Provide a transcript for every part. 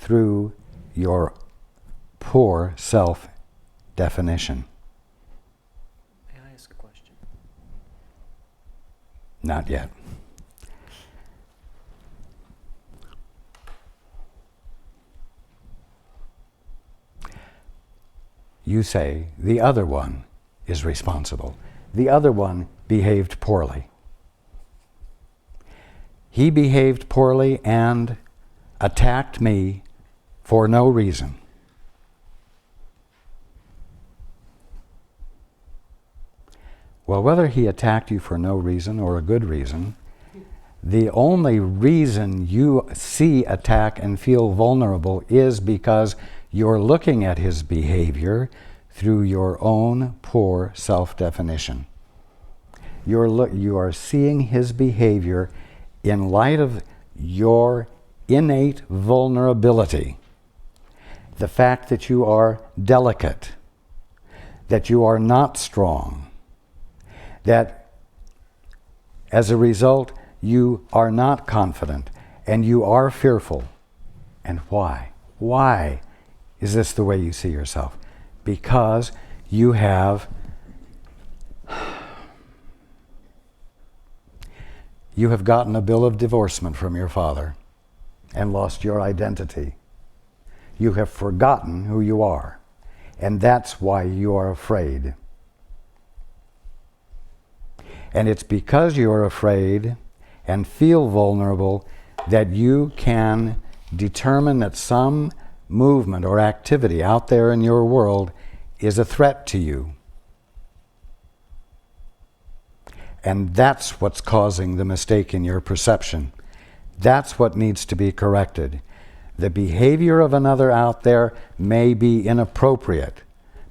through your poor self-definition. May I ask a question? Not yet. You say the other one is responsible. The other one behaved poorly. He behaved poorly and attacked me for no reason. Well, whether he attacked you for no reason or a good reason, the only reason you see attack and feel vulnerable is because you're looking at his behavior through your own poor self-definition. You are seeing his behavior in light of your innate vulnerability. The fact that you are delicate, that you are not strong, that as a result you are not confident and you are fearful. And why? Why is this the way you see yourself? Because you have gotten a bill of divorcement from your father and lost your identity. You have forgotten who you are, and that's why you are afraid. And it's because you are afraid and feel vulnerable that you can determine that some movement or activity out there in your world is a threat to you. And that's what's causing the mistake in your perception. That's what needs to be corrected. The behavior of another out there may be inappropriate,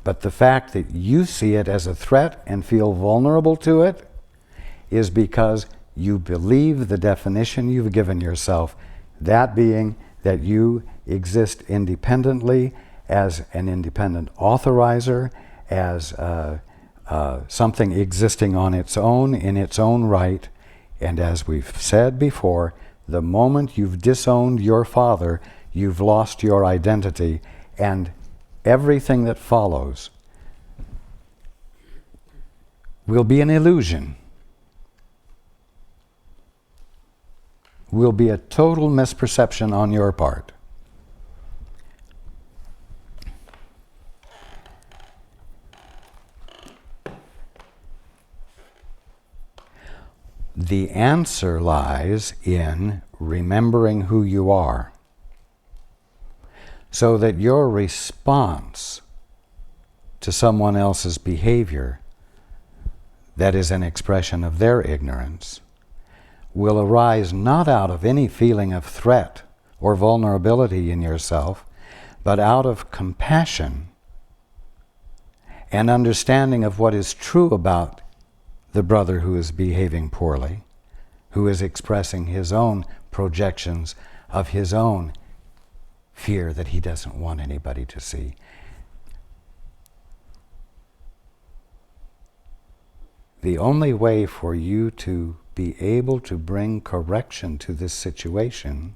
but the fact that you see it as a threat and feel vulnerable to it is because you believe the definition you've given yourself, that being that you exist independently as an independent authorizer, as something existing on its own, in its own right. And as we've said before, the moment you've disowned your father, you've lost your identity, and everything that follows will be an illusion. Will be a total misperception on your part. The answer lies in remembering who you are, so that your response to someone else's behavior that is an expression of their ignorance will arise not out of any feeling of threat or vulnerability in yourself, but out of compassion and understanding of what is true about the brother who is behaving poorly, who is expressing his own projections of his own fear that he doesn't want anybody to see. The only way for you to be able to bring correction to this situation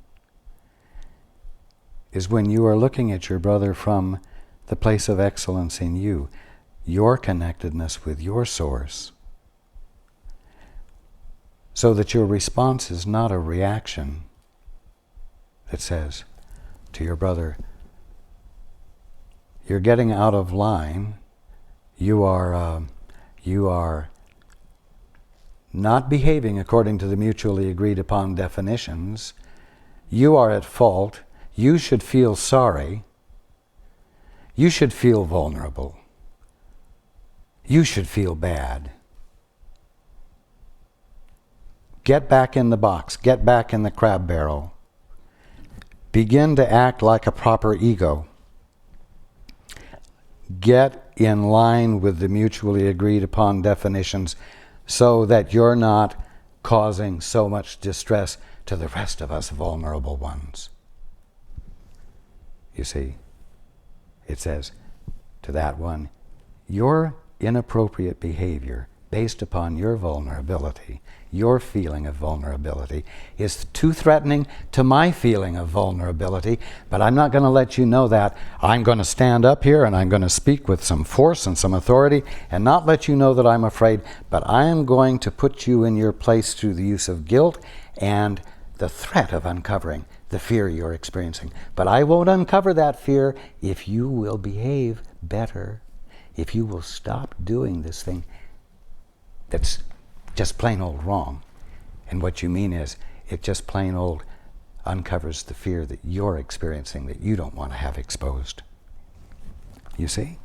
is when you are looking at your brother from the place of excellence in you, your connectedness with your source, so that your response is not a reaction that says to your brother, you're getting out of line, you are not behaving according to the mutually agreed upon definitions, you are at fault, you should feel sorry, you should feel vulnerable, you should feel bad. Get back in the box, get back in the crab barrel. Begin to act like a proper ego. Get in line with the mutually agreed upon definitions so that you're not causing so much distress to the rest of us vulnerable ones. You see, it says to that one, your inappropriate behavior based upon your vulnerability, your feeling of vulnerability, is too threatening to my feeling of vulnerability, but I'm not going to let you know that. I'm going to stand up here and I'm going to speak with some force and some authority and not let you know that I'm afraid, but I am going to put you in your place through the use of guilt and the threat of uncovering the fear you're experiencing. But I won't uncover that fear if you will behave better, if you will stop doing this thing that's just plain old wrong. And what you mean is, it just plain old uncovers the fear that you're experiencing that you don't want to have exposed. You see?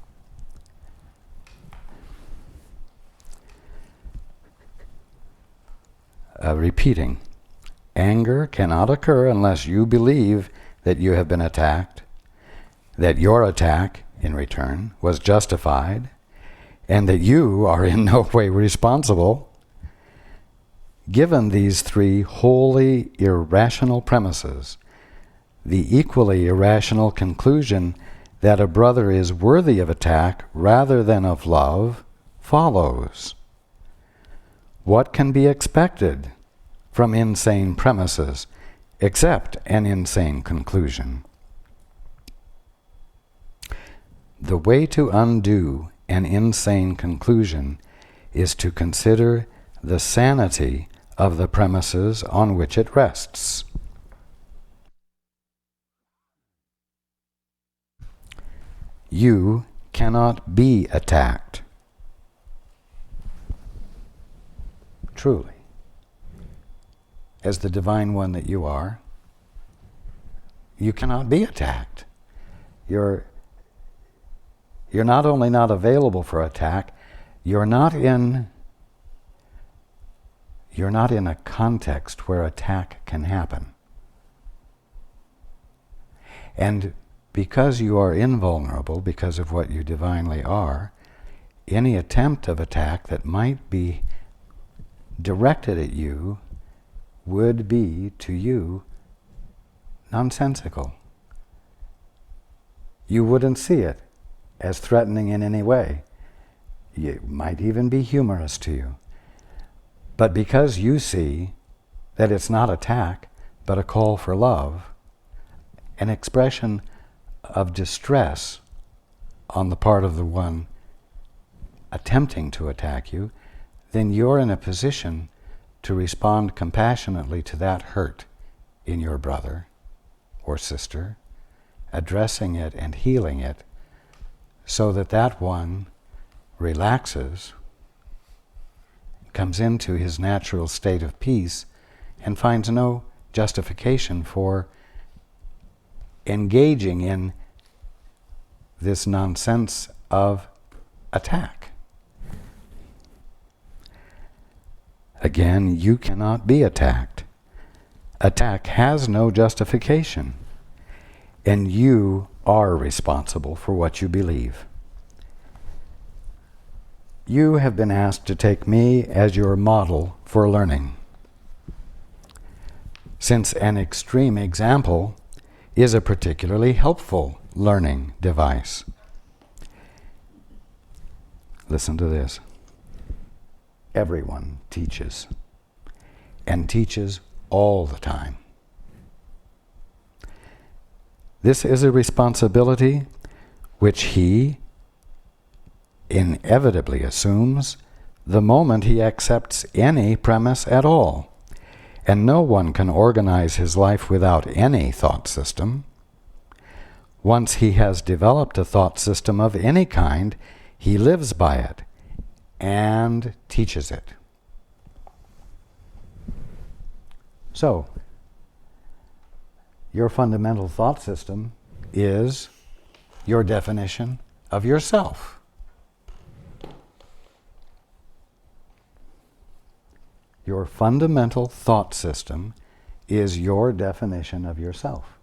Repeating. Anger cannot occur unless you believe that you have been attacked, that your attack, in return, was justified, and that you are in no way responsible. Given these three wholly irrational premises, the equally irrational conclusion that a brother is worthy of attack rather than of love follows. What can be expected from insane premises except an insane conclusion? The way to undo an insane conclusion is to consider the sanity of the premises on which it rests. You cannot be attacked. Truly. As the divine one that you are, you cannot be attacked. You're not only not available for attack, you're not in a context where attack can happen. And because you are invulnerable, because of what you divinely are, any attempt of attack that might be directed at you would be, to you, nonsensical. You wouldn't see it as threatening in any way. It might even be humorous to you. But because you see that it's not attack, but a call for love, an expression of distress on the part of the one attempting to attack you, then you're in a position to respond compassionately to that hurt in your brother or sister, addressing it and healing it so that that one relaxes, comes into his natural state of peace, and finds no justification for engaging in this nonsense of attack. Again, you cannot be attacked. Attack has no justification, and you are responsible for what you believe. You have been asked to take me as your model for learning. Since an extreme example is a particularly helpful learning device. Listen to this. Everyone teaches, and teaches all the time. This is a responsibility which he inevitably assumes the moment he accepts any premise at all, and no one can organize his life without any thought system. Once he has developed a thought system of any kind, he lives by it and teaches it. So, your fundamental thought system is your definition of yourself. Your fundamental thought system is your definition of yourself.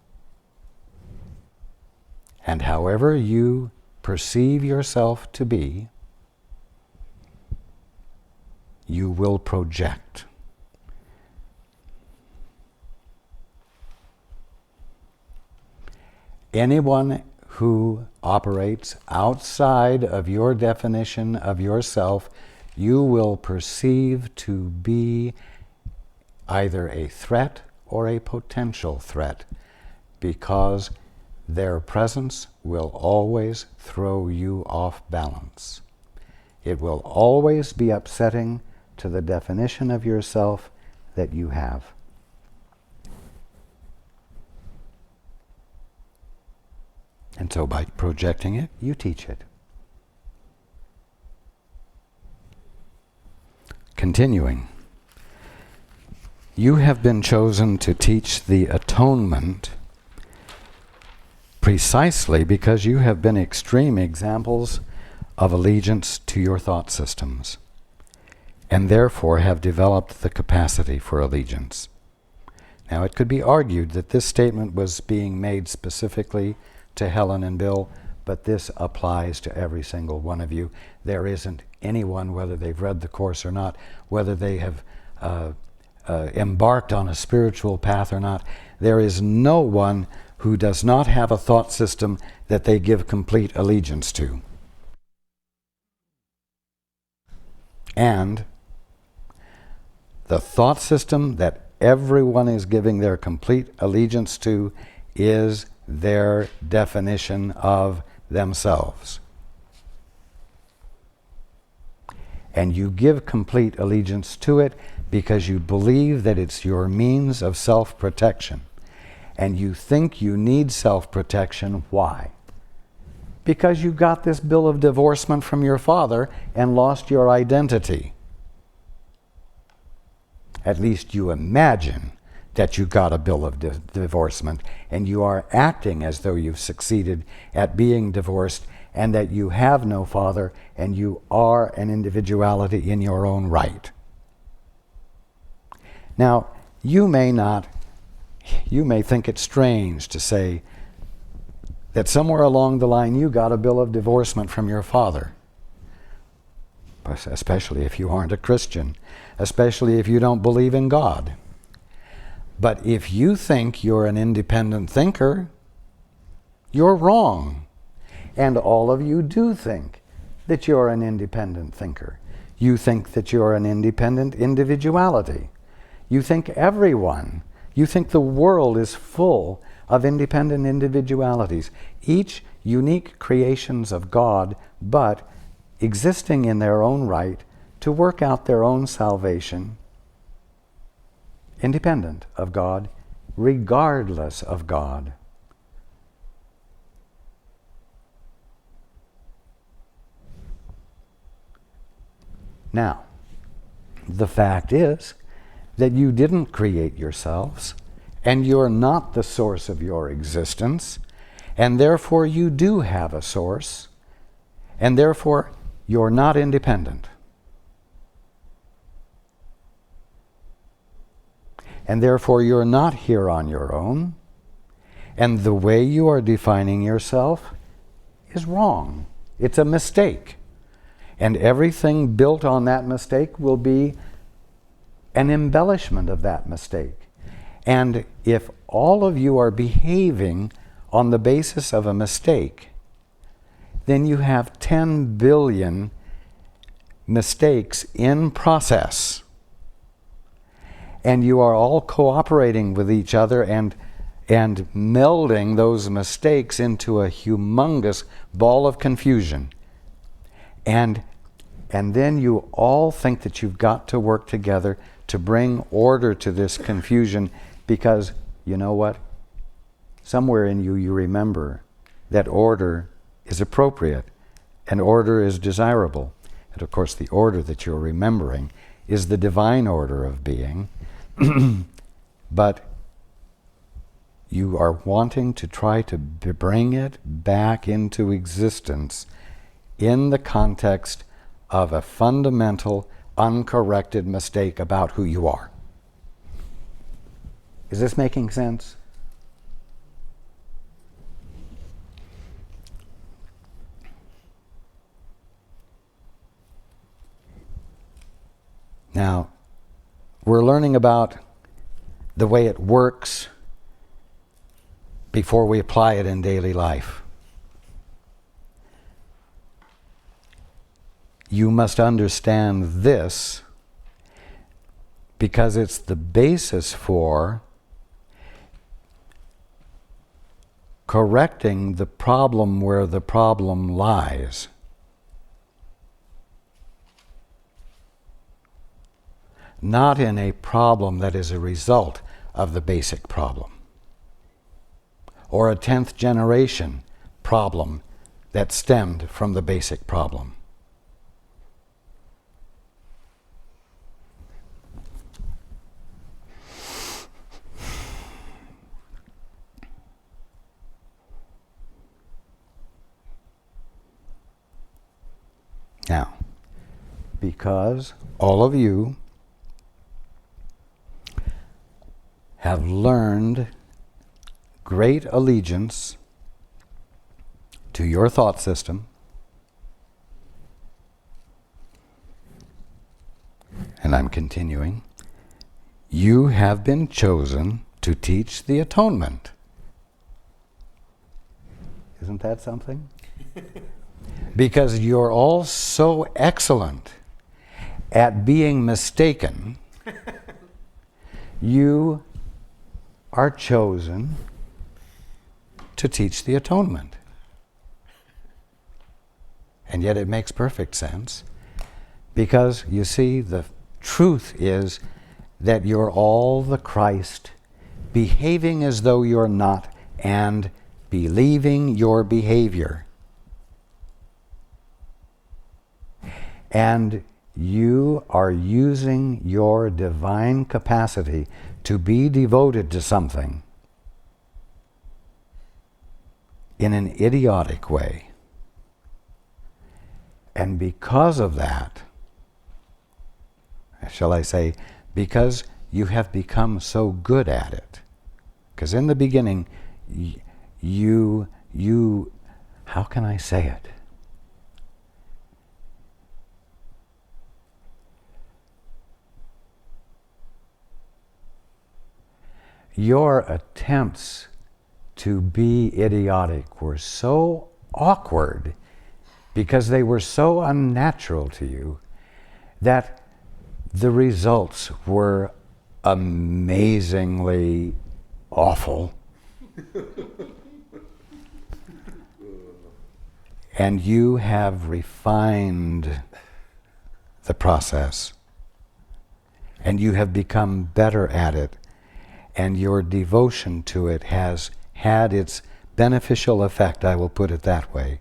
And however you perceive yourself to be, you will project. Anyone who operates outside of your definition of yourself you will perceive to be either a threat or a potential threat, because their presence will always throw you off balance. It will always be upsetting to the definition of yourself that you have. And so by projecting it, you teach it. Continuing. You have been chosen to teach the atonement precisely because you have been extreme examples of allegiance to your thought systems, and therefore have developed the capacity for allegiance. Now, it could be argued that this statement was being made specifically to Helen and Bill, but this applies to every single one of you. There isn't anyone, whether they've read the Course or not, whether they have embarked on a spiritual path or not, there is no one who does not have a thought system that they give complete allegiance to. And the thought system that everyone is giving their complete allegiance to is their definition of themselves. And you give complete allegiance to it because you believe that it's your means of self-protection. And you think you need self-protection. Why? Because you got this bill of divorcement from your father and lost your identity. At least you imagine that you got a bill of divorcement, and you are acting as though you've succeeded at being divorced, and that you have no father, and you are an individuality in your own right. Now, you may think it's strange to say that somewhere along the line you got a bill of divorcement from your father, especially if you aren't a Christian, especially if you don't believe in God. But if you think you're an independent thinker, you're wrong. And all of you do think that you're an independent thinker. You think that you're an independent individuality. You think you think the world is full of independent individualities, each unique creations of God, but existing in their own right to work out their own salvation, independent of God, regardless of God. Now, the fact is that you didn't create yourselves, and you're not the source of your existence, and therefore you do have a source, and therefore you're not independent. And therefore you're not here on your own, and the way you are defining yourself is wrong. It's a mistake. And everything built on that mistake will be an embellishment of that mistake. And if all of you are behaving on the basis of a mistake, then you have 10 billion mistakes in process. And you are all cooperating with each other and melding those mistakes into a humongous ball of confusion. And then you all think that you've got to work together to bring order to this confusion, because you know what? Somewhere in you remember that order is appropriate and order is desirable. And of course the order that you're remembering is the divine order of being. But you are wanting to try to bring it back into existence in the context of a fundamental, uncorrected mistake about who you are. Is this making sense? Now, we're learning about the way it works before we apply it in daily life. you must understand this because it's the basis for correcting the problem where the problem lies. Not in a problem that is a result of the basic problem, or a 10th generation problem that stemmed from the basic problem. Now, because all of you have learned great allegiance to your thought system, and I'm continuing, you have been chosen to teach the atonement. Isn't that something? Because you're all so excellent at being mistaken, you are chosen to teach the atonement. And yet it makes perfect sense, because you see, the truth is that you're all the Christ, behaving as though you're not, and believing your behavior. And you are using your divine capacity to be devoted to something in an idiotic way. And because of that, shall I say, because you have become so good at it, because in the beginning, you, how can I say it? Your attempts to be idiotic were so awkward because they were so unnatural to you that the results were amazingly awful. And you have refined the process, and you have become better at it, and your devotion to it has had its beneficial effect, I will put it that way,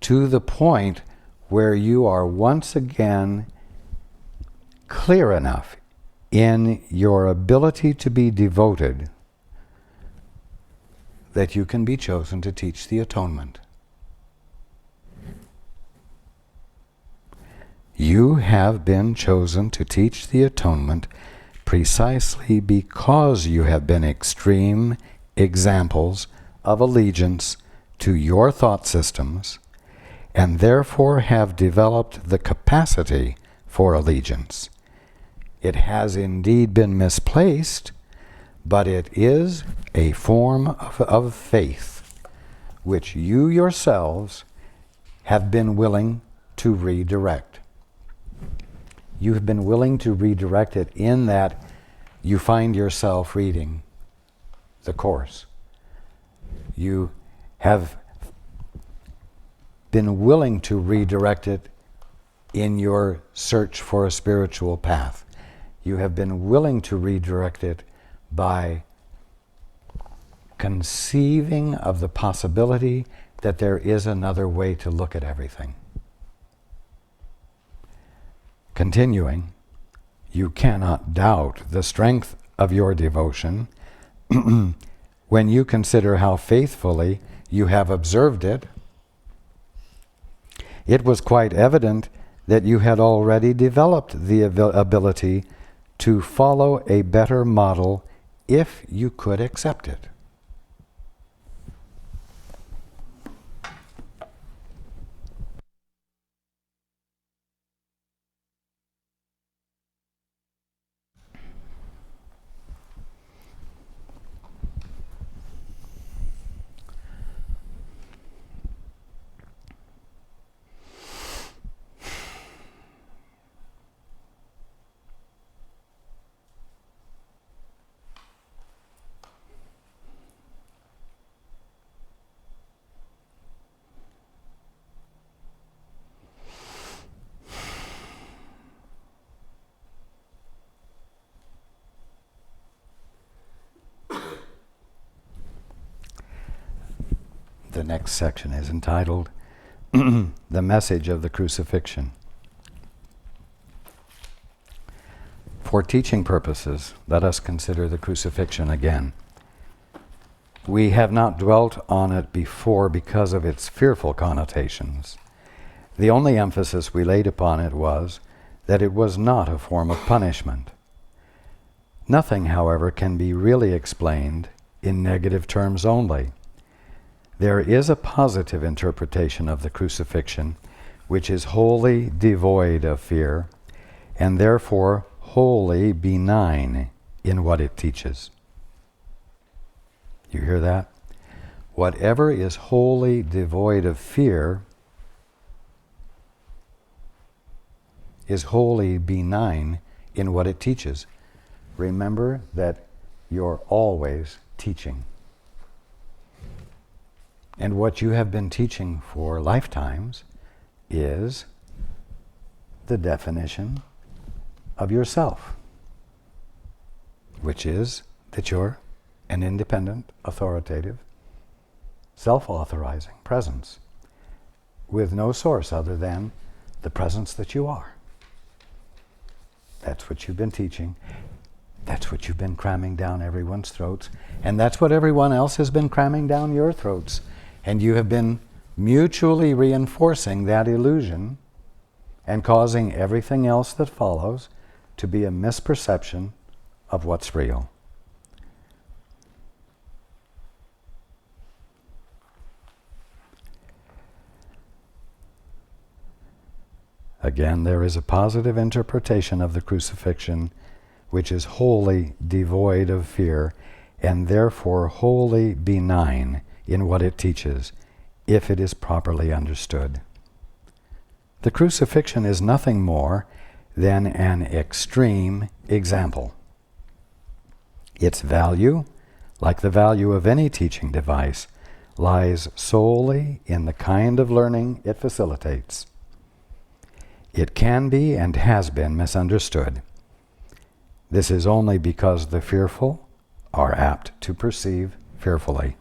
to the point where you are once again clear enough in your ability to be devoted that you can be chosen to teach the atonement. You have been chosen to teach the atonement precisely because you have been extreme examples of allegiance to your thought systems, and therefore have developed the capacity for allegiance. It has indeed been misplaced, but it is a form of faith which you yourselves have been willing to redirect. You have been willing to redirect it in that you find yourself reading the Course. You have been willing to redirect it in your search for a spiritual path. You have been willing to redirect it by conceiving of the possibility that there is another way to look at everything. Continuing, you cannot doubt the strength of your devotion when you consider how faithfully you have observed it. It was quite evident that you had already developed the ability to follow a better model if you could accept it. The next section is entitled The Message of the Crucifixion. For teaching purposes, let us consider the crucifixion again. We have not dwelt on it before because of its fearful connotations. The only emphasis we laid upon it was that it was not a form of punishment. Nothing, however, can be really explained in negative terms only. There is a positive interpretation of the crucifixion which is wholly devoid of fear and therefore wholly benign in what it teaches. You hear that? Whatever is wholly devoid of fear is wholly benign in what it teaches. Remember that you're always teaching. And what you have been teaching for lifetimes is the definition of yourself, which is that you're an independent, authoritative, self-authorizing presence with no source other than the presence that you are. That's what you've been teaching. That's what you've been cramming down everyone's throats. And that's what everyone else has been cramming down your throats. And you have been mutually reinforcing that illusion and causing everything else that follows to be a misperception of what's real. Again, there is a positive interpretation of the crucifixion which is wholly devoid of fear and therefore wholly benign in what it teaches, if it is properly understood. The crucifixion is nothing more than an extreme example. Its value, like the value of any teaching device, lies solely in the kind of learning it facilitates. It can be and has been misunderstood. This is only because the fearful are apt to perceive fearfully.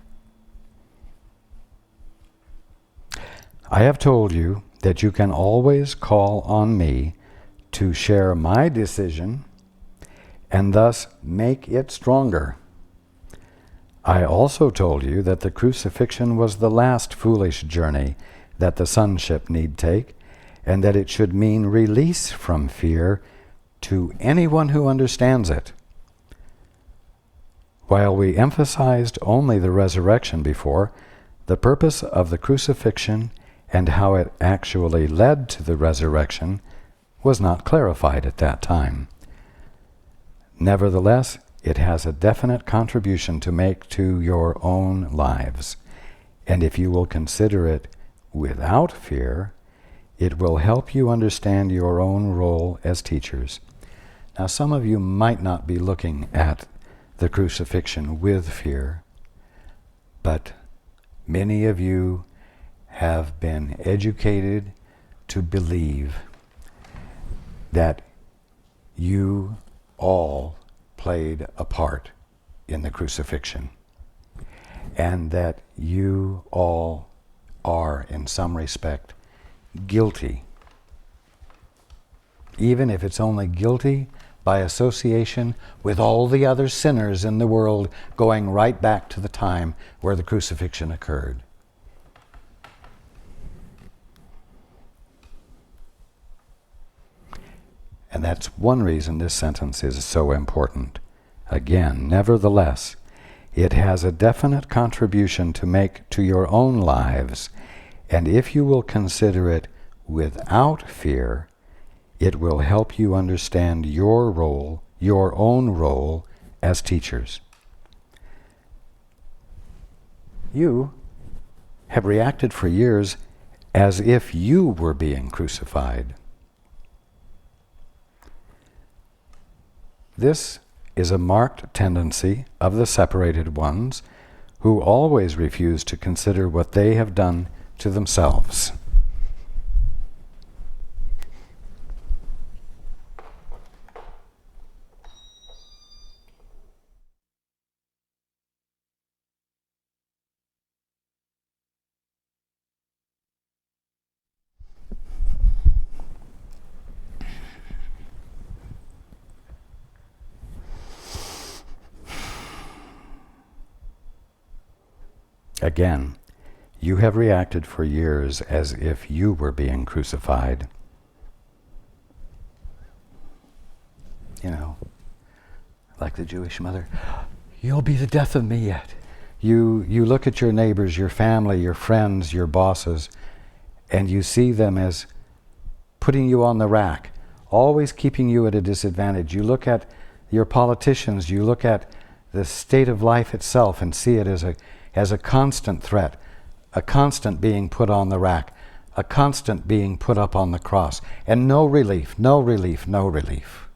I have told you that you can always call on me to share my decision and thus make it stronger. I also told you that the crucifixion was the last foolish journey that the sonship need take, and that it should mean release from fear to anyone who understands it. While we emphasized only the resurrection before, the purpose of the crucifixion and how it actually led to the resurrection was not clarified at that time. Nevertheless, it has a definite contribution to make to your own lives, and if you will consider it without fear, it will help you understand your own role as teachers. Now, some of you might not be looking at the crucifixion with fear, but many of you have been educated to believe that you all played a part in the crucifixion, and that you all are, in some respect, guilty, even if it's only guilty by association with all the other sinners in the world, going right back to the time where the crucifixion occurred. And that's one reason this sentence is so important. Again, nevertheless, it has a definite contribution to make to your own lives, and if you will consider it without fear, it will help you understand your role, your own role as teachers. You have reacted for years as if you were being crucified. This is a marked tendency of the separated ones who always refuse to consider what they have done to themselves. Again, you have reacted for years as if you were being crucified. You know, like the Jewish mother, you'll be the death of me yet. You look at your neighbors, your family, your friends, your bosses, and you see them as putting you on the rack, always keeping you at a disadvantage. You look at your politicians, you look at the state of life itself and see it as a constant threat, a constant being put on the rack, a constant being put up on the cross, and no relief, no relief, no relief.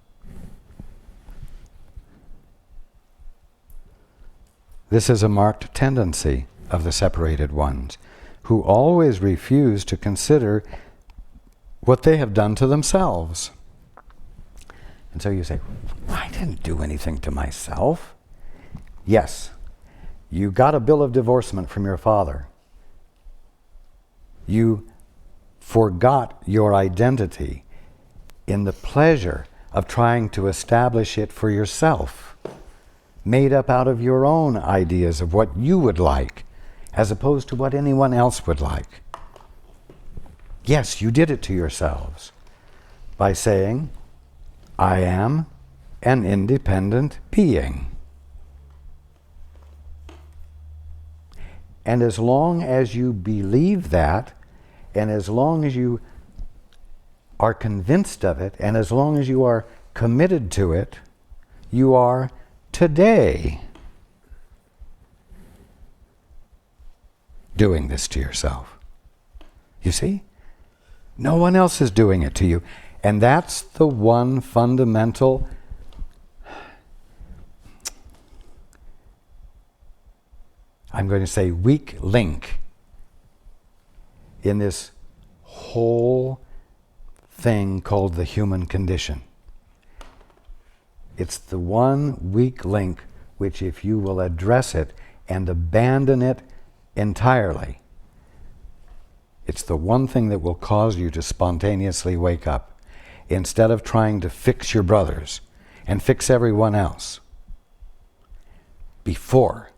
This is a marked tendency of the separated ones, who always refuse to consider what they have done to themselves. And so you say, I didn't do anything to myself. Yes, you got a bill of divorcement from your father. You forgot your identity in the pleasure of trying to establish it for yourself, made up out of your own ideas of what you would like, as opposed to what anyone else would like. Yes, you did it to yourselves by saying, I am an independent being. And as long as you believe that, and as long as you are convinced of it, and as long as you are committed to it, you are today doing this to yourself. You see? No one else is doing it to you. And that's the one fundamental I'm going to say weak link in this whole thing called the human condition. It's the one weak link which, if you will address it and abandon it entirely, it's the one thing that will cause you to spontaneously wake up instead of trying to fix your brothers and fix everyone else before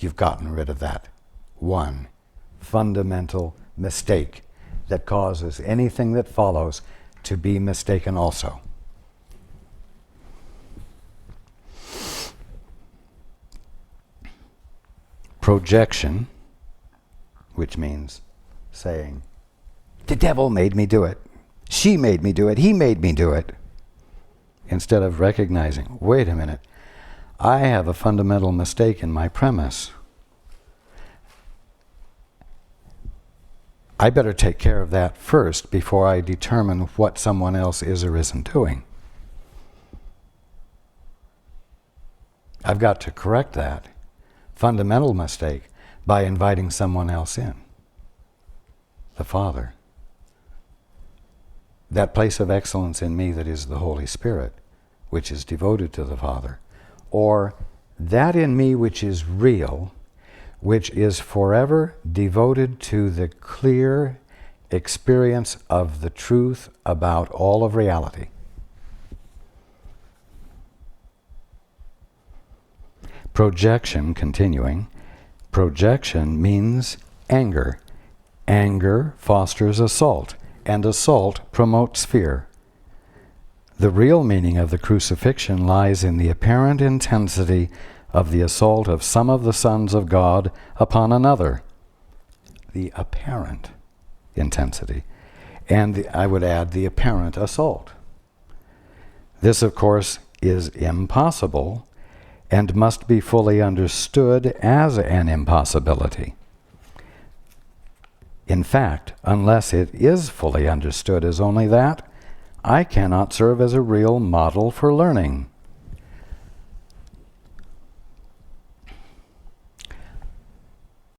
you've gotten rid of that one fundamental mistake that causes anything that follows to be mistaken also. Projection, which means saying, the devil made me do it, she made me do it, he made me do it, instead of recognizing, wait a minute, I have a fundamental mistake in my premise. I better take care of that first before I determine what someone else is or isn't doing. I've got to correct that fundamental mistake by inviting someone else in. The Father. That place of excellence in me that is the Holy Spirit, which is devoted to the Father. Or that in me which is real, which is forever devoted to the clear experience of the truth about all of reality. Projection, continuing, projection means anger. Anger fosters assault, and assault promotes fear. The real meaning of the crucifixion lies in the apparent intensity of the assault of some of the sons of God upon another. The apparent intensity. And I would add the apparent assault. This, of course, is impossible and must be fully understood as an impossibility. In fact, unless it is fully understood as only that, I cannot serve as a real model for learning.